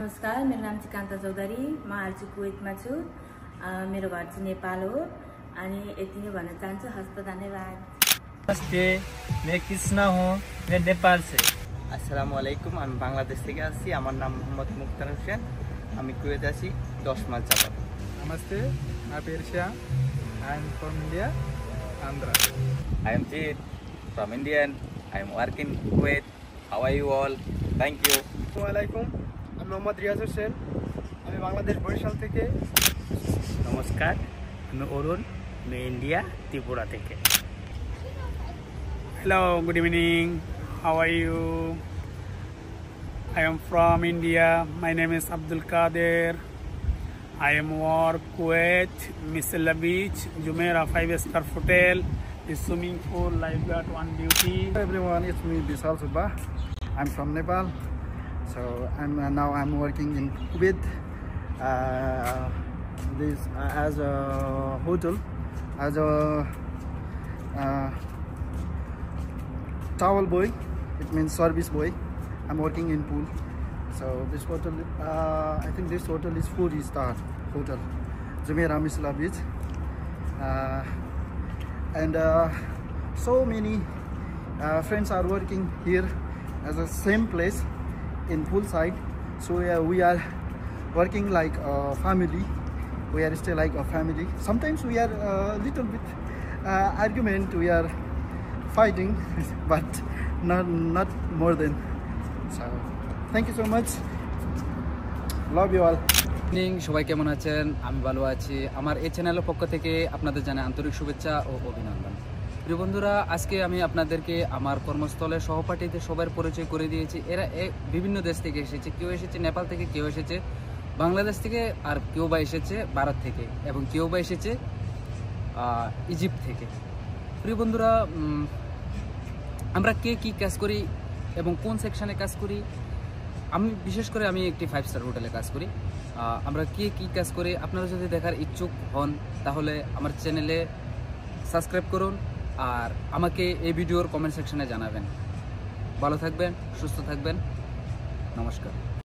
नमस्कार, मेरो नाम चाहिँ कान्ता चौधरी। म अहिले चाहिँ कुवेतमा छु। मेरो घर चाहिँ नेपाल हो अनि यति नै भन्न चाहन्छु। हस्त धन्यवाद। नमस्ते, मैं कृष्णा हूँ, मैं नेपाल से। আসসালামুয়ালাইকুম, আমি বাংলাদেশ থেকে আসছি। আমার নাম মোহাম্মদ মুক্তার হোসেন, আমি কুয়েত আছি 10 মাস যাবত। Namaste, my name is Shah. I am from India, Andhra. I am Jit from India. I am working in Kuwait. How are you all? Thank you. Assalamualaikum. আমি মোহাম্মদ রিয়াজ হোসেন, আমি বাংলাদেশ বরিশাল থেকে। नमस्कार, मैं अरुण, मैं इंडिया त्रिपुरा থেকে। Hello, good evening. How are you? I am from India. My name is Abdul Qadir. I am work Kuwait, Misla Beach, Jumeirah 5-star hotel, the swimming pool, lifeguard on duty. Hello everyone, it's me Bisal Subba. I'm from Nepal. So now I'm working in Kuwait as a hotel, as a towel boy. It means service boy. I'm working in pool. So this hotel, I think this hotel is 4-star hotel, Jumeirah Misla Beach, and so many friends are working here as a same place in poolside. So we are working like a family. We are still like a family. Sometimes we are a little bit argument. We are fighting, but not more than. So thank you so much. Love you all. সবাই কেমন আছেন? আমি ভালো আছি। আমার এই চ্যানেলের পক্ষ থেকে আপনাদের জানাই আন্তরিক শুভেচ্ছা ও অভিনন্দন। প্রিয় বন্ধুরা, আজকে আমি আপনাদেরকে আমার কর্মস্থলে সহপাঠীদের সবার পরিচয় করে দিয়েছি। এরা বিভিন্ন দেশ থেকে এসেছে। কেউ এসেছে নেপাল থেকে, কেউ এসেছে বাংলাদেশ থেকে, আর কেউ বা এসেছে ভারত থেকে, এবং কেউ বা এসেছে ইজিপ্ট থেকে। প্রিয় বন্ধুরা, আমরা কে কী কাজ করি এবং কোন সেকশানে কাজ করি, আমি বিশেষ করে আমি একটি 5-স্টার হোটেলে কাজ করি। আমরা কে কী কাজ করি আপনারা যদি দেখার ইচ্ছুক হন তাহলে আমার চ্যানেলে সাবস্ক্রাইব করুন আর আমাকে এই ভিডিওর কমেন্ট সেকশনে জানাবেন। ভালো থাকবেন, সুস্থ থাকবেন। নমস্কার।